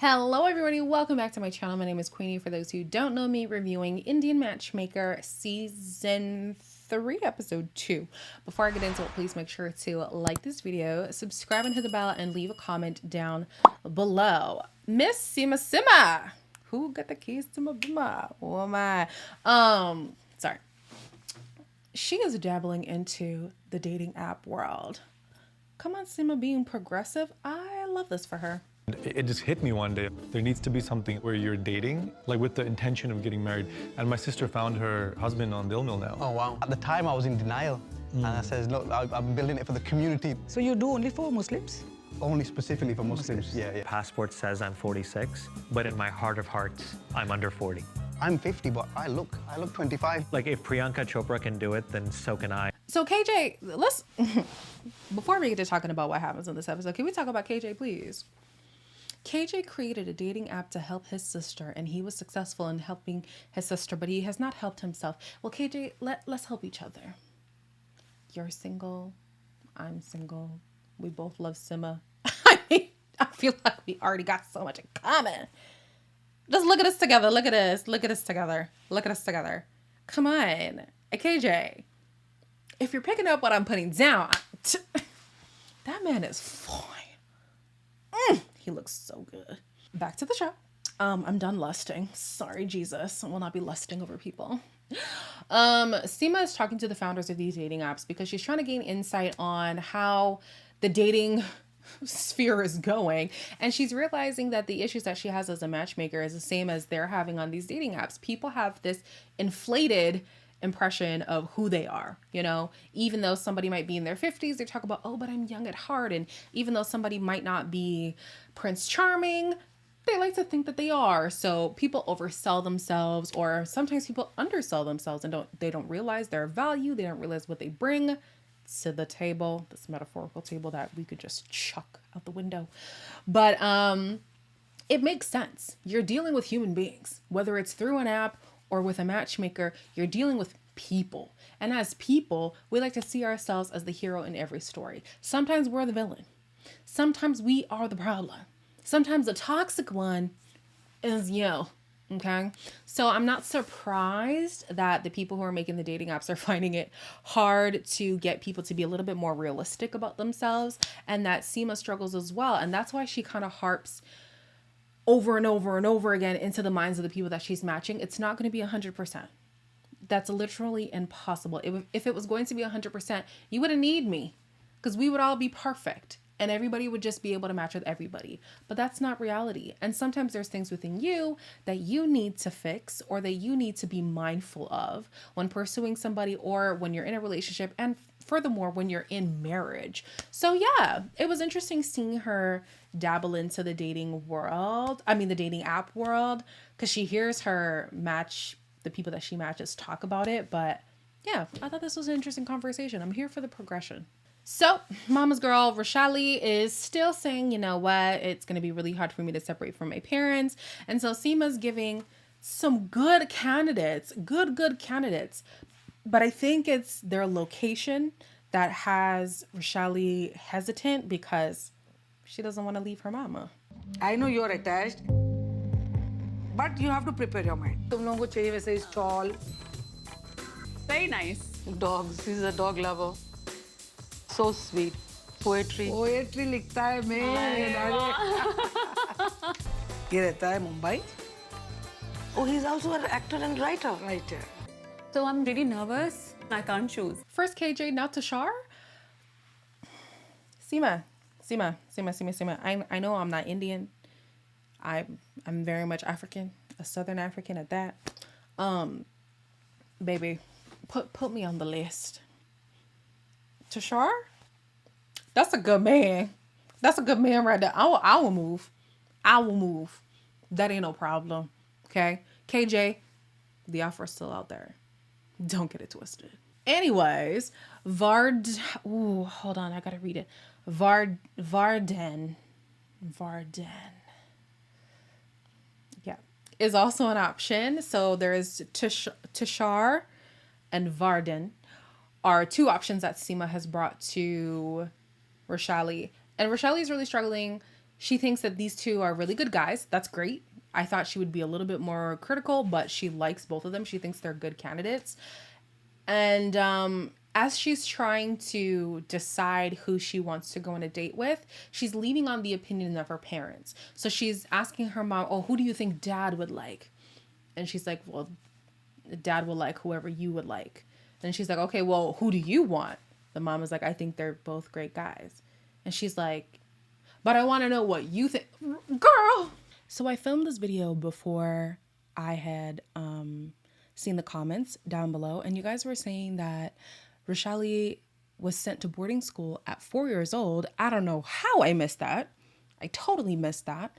Hello everybody, welcome back to my channel. My name is Queenie. For those who don't know me, reviewing Indian Matchmaker Season 3, Episode 2. Before I get into it, please make sure to like this video, subscribe and hit the bell, and leave a comment down below. Miss Sima. Who got the keys to my bima? Who am I? Sorry. She is dabbling into the dating app world. Come on, Sima, being progressive. I love this for her. It just hit me one day. There needs to be something where you're dating, like with the intention of getting married. And my sister found her husband on Dil Mill now. Oh, wow. At the time, I was in denial. And I said, look, I'm building it for the community. So you do only for Muslims? Only specifically for Muslims. Yeah. Passport says I'm 46, but in my heart of hearts, I'm under 40. I'm 50, but I look 25. Like, if Priyanka Chopra can do it, then so can I. So KJ, let's, before we get to talking about what happens in this episode, can we talk about KJ, please? KJ created a dating app to help his sister, and he was successful in helping his sister, but he has not helped himself. Well, KJ, let's help each other. You're single. I'm single. We both love Sima. I mean, I feel like we already got so much in common. Just look at us together. Look at us. Look at us together. Look at us together. Come on. KJ, if you're picking up what I'm putting down, that man is fine. He looks so good. Back to the show. I'm done lusting. Sorry, Jesus. I will not be lusting over people. Seema is talking to the founders of these dating apps because she's trying to gain insight on how the dating sphere is going. And she's realizing that the issues that she has as a matchmaker is the same as they're having on these dating apps. People have this inflated impression of who they are, you know, even though somebody might be in their 50s, they talk about, oh, but I'm young at heart. And even though somebody might not be Prince Charming, they like to think that they are. So people oversell themselves, or sometimes people undersell themselves and they don't realize their value. They don't realize what they bring to the table, this metaphorical table that we could just chuck out the window. But it makes sense. You're dealing with human beings, whether it's through an app or with a matchmaker. You're dealing with people. And as people, we like to see ourselves as the hero in every story. Sometimes we're the villain. Sometimes we are the problem. Sometimes the toxic one is you. Okay. So I'm not surprised that the people who are making the dating apps are finding it hard to get people to be a little bit more realistic about themselves, and that Seema struggles as well. And that's why she kind of harps over and over and over again into the minds of the people that she's matching. It's not going to be 100%. That's literally impossible. If it was going to be 100%, you wouldn't need me, because we would all be perfect and everybody would just be able to match with everybody. But that's not reality. And sometimes there's things within you that you need to fix, or that you need to be mindful of when pursuing somebody, or when you're in a relationship, and furthermore, when you're in marriage. So yeah, it was interesting seeing her dabble into the dating world. I mean, the dating app world, because she hears the people that she matches talk about it. But yeah, I thought this was an interesting conversation. I'm here for the progression. So mama's girl Rochelle is still saying, you know what, it's going to be really hard for me to separate from my parents. And so Seema's giving some good candidates, good candidates. But I think it's their location that has Rochelle hesitant, because she doesn't want to leave her mama. I know you're attached, but you have to prepare your mind. तुम लोगों को चाहिए वैसे tall. Very nice. Dogs. He's a dog lover. So sweet. Poetry. Poetry लिखता है मैं. ये रहता है Mumbai. Oh, he's also an actor and writer. Writer. So I'm really nervous. I can't choose. First KJ, now Tashar. Seema. I know I'm not Indian. I'm very much African, a Southern African at that. Baby, put me on the list. Tashar? That's a good man. That's a good man right there. I will move. That ain't no problem. Okay? KJ, the offer is still out there. Don't get it twisted. Anyways, hold on, I gotta read it. Varden. Yeah, is also an option. So there is Tashar and Varden are two options that Seema has brought to Rochelle. And Rochelle is really struggling She thinks that these two are really good guys. That's great. I thought she would be a little bit more critical, but she likes both of them. She thinks they're good candidates. And as she's trying to decide who she wants to go on a date with, she's leaning on the opinion of her parents. So she's asking her mom, oh, who do you think dad would like? And she's like, well, dad will like whoever you would like. And she's like, okay, well, who do you want? The mom is like, I think they're both great guys. And she's like, but I want to know what you think. Girl! So I filmed this video before I had seen the comments down below. And you guys were saying that Rochelle was sent to boarding school at 4 years old. I don't know how I missed that. I totally missed that.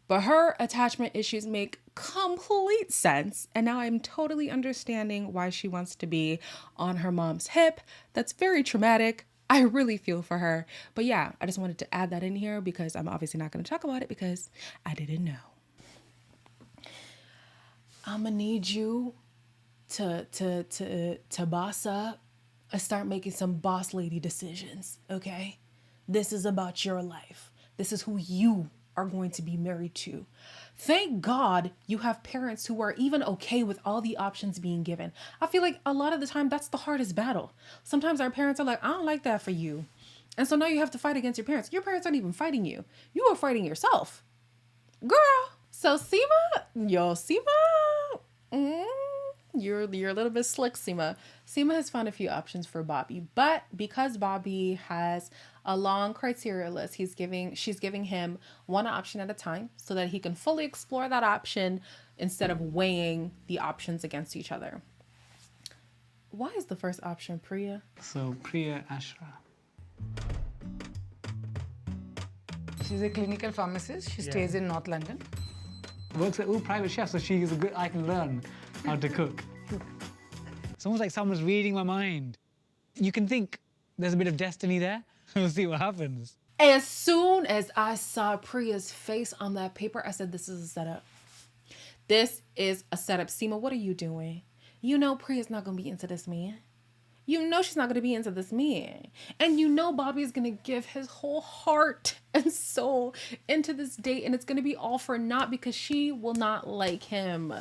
But her attachment issues make complete sense. And now I'm totally understanding why she wants to be on her mom's hip. That's very traumatic. I really feel for her. But yeah, I just wanted to add that in here because I'm obviously not going to talk about it because I didn't know. I'm going to need you to boss up and start making some boss lady decisions, okay? This is about your life. This is who you are going to be married to. Thank God you have parents who are even okay with all the options being given. I feel like a lot of the time that's the hardest battle. Sometimes our parents are like, I don't like that for you. And so now you have to fight against your parents. Your parents aren't even fighting you. You are fighting yourself. Girl. So Seema, you're a little bit slick, Seema. Seema has found a few options for Bobby, but because Bobby has a long criteria list, she's giving him one option at a time so that he can fully explore that option instead of weighing the options against each other. Why is the first option Priya? So Priya Ashra. She's a clinical pharmacist. She stays in North London. Works at all private chef, so she is a good. I can learn how to cook. It's almost like someone's reading my mind. You can think there's a bit of destiny there. We'll see what happens. As soon as I saw Priya's face on that paper, I said, this is a setup. This is a setup. Seema, what are you doing? You know Priya's not going to be into this man. You know she's not going to be into this man. And you know Bobby's going to give his whole heart and soul into this date. And it's going to be all for naught because she will not like him.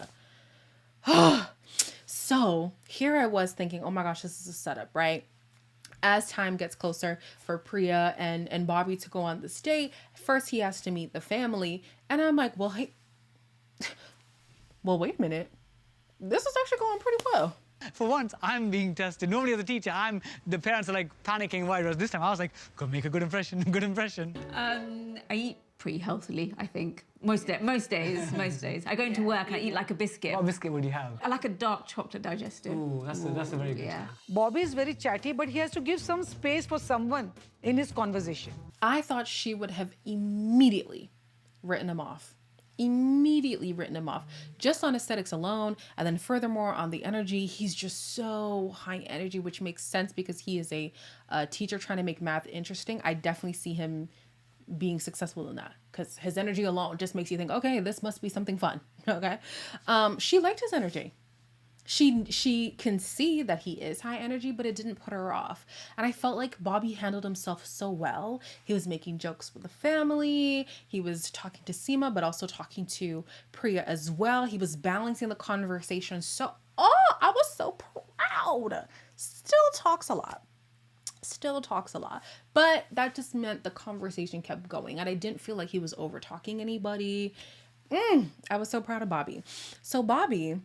So here I was thinking, oh my gosh, this is a setup, right? As time gets closer for Priya and Bobby to go on this date, first he has to meet the family. And I'm like, well, hey, well, wait a minute. This is actually going pretty well. For once, I'm being tested. Normally as a teacher, the parents are like panicking. Why? Whereas this time I was like, go make a good impression, good impression. I eat pretty healthily, I think. Most days. I go into work and I eat like a biscuit. What biscuit would you have? I like a dark chocolate digestive. Ooh, that's a very good Yeah. Bobby is very chatty, but he has to give some space for someone in his conversation. I thought she would have immediately written him off. Just on aesthetics alone. And then furthermore on the energy, he's just so high energy, which makes sense because he is a teacher trying to make math interesting. I definitely see him being successful in that because his energy alone just makes you think, okay, this must be something fun. Okay. She liked his energy. She can see that he is high energy, but it didn't put her off. And I felt like Bobby handled himself so well. He was making jokes with the family. He was talking to Seema, but also talking to Priya as well. He was balancing the conversation. I was so proud. Still talks a lot. But that just meant the conversation kept going. And I didn't feel like he was over talking anybody. I was so proud of Bobby. So Bobby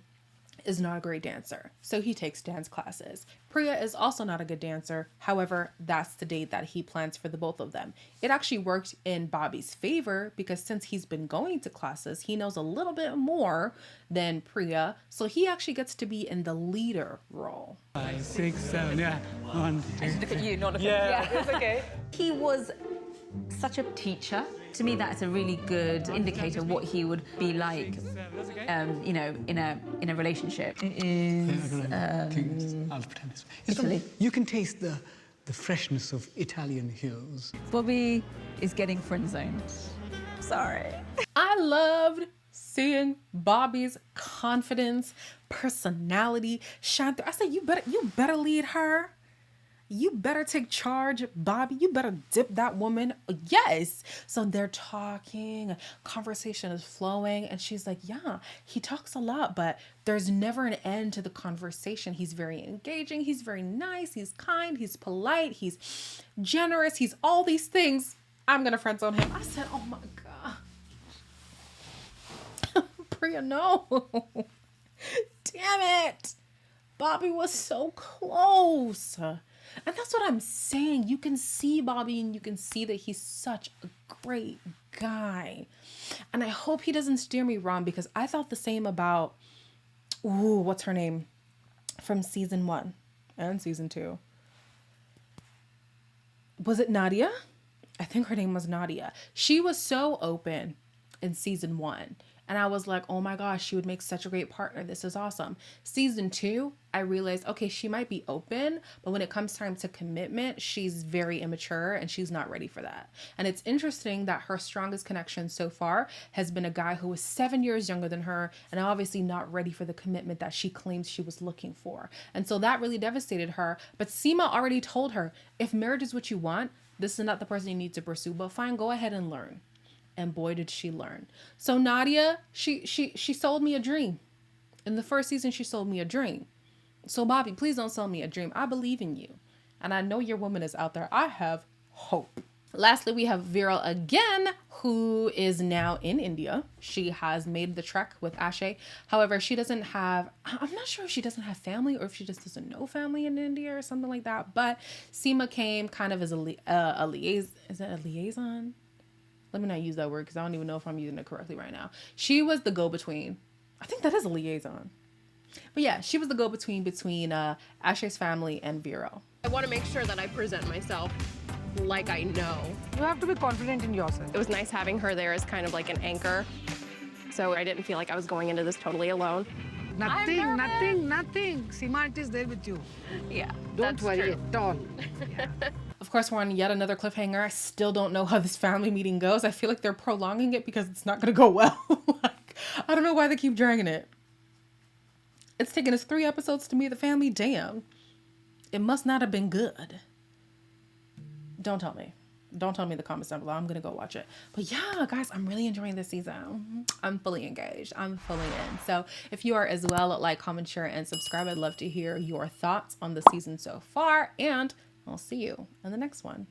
is not a great dancer, so he takes dance classes. Priya is also not a good dancer. However, that's the date that he plans for the both of them. It actually worked in Bobby's favor because since he's been going to classes, he knows a little bit more than Priya, so he actually gets to be in the leader role. 5, 6, 7, yeah. 1, 2. Look at you, not look at me. It's okay. He was such a teacher. To me, that's a really good indicator of what he would be like, you know, in a relationship. It is I'll pretend it's Italy. You can taste the freshness of Italian hills. Bobby is getting friend zoned. Sorry. I loved seeing Bobby's confidence, personality shine through. I said, you better lead her. You better take charge, Bobby. You better dip that woman. Yes. So they're talking, conversation is flowing, and she's like, yeah, he talks a lot, but there's never an end to the conversation. He's very engaging, he's very nice, he's kind, he's polite, he's generous, he's all these things. I'm gonna friend zone him. I said, oh my God. Priya, no. Damn it. Bobby was so close. And that's what I'm saying. You can see Bobby and you can see that he's such a great guy. And I hope he doesn't steer me wrong, because I thought the same about, what's her name? From season 1 and season 2. Was it Nadia? I think her name was Nadia. She was so open in season 1. And I was like, oh my gosh, she would make such a great partner. This is awesome. Season 2, I realized, okay, she might be open, but when it comes time to commitment, she's very immature and she's not ready for that. And it's interesting that her strongest connection so far has been a guy who was 7 years younger than her and obviously not ready for the commitment that she claims she was looking for. And so that really devastated her. But Seema already told her, if marriage is what you want, this is not the person you need to pursue, but fine, go ahead and learn. And boy, did she learn. So Nadia, she sold me a dream. In the first season, she sold me a dream. So Bobby, please don't sell me a dream. I believe in you. And I know your woman is out there. I have hope. Lastly, we have Viral again, who is now in India. She has made the trek with Ashay. However, she doesn't have, I'm not sure if she doesn't have family or if she just doesn't know family in India or something like that. But Seema came kind of as a liaison. Is it a liaison? Let me not use that word because I don't even know if I'm using it correctly right now. She was the go-between. I think that is a liaison. But yeah, she was the go-between between Ashay's family and Vero. I want to make sure that I present myself like I know. You have to be confident in yourself. It was nice having her there as kind of like an anchor. So I didn't feel like I was going into this totally alone. Nothing. Seema is there with you. Yeah. Don't worry at all. Of course, we're on yet another cliffhanger. I still don't know how this family meeting goes. I feel like they're prolonging it because it's not going to go well. Like, I don't know why they keep dragging it. It's taken us 3 episodes to meet the family. Damn. It must not have been good. Don't tell me. Don't tell me in the comments down below. I'm going to go watch it. But yeah, guys, I'm really enjoying this season. I'm fully engaged. I'm fully in. So if you are as well, like, comment, share, and subscribe. I'd love to hear your thoughts on the season so far. And I'll see you in the next one.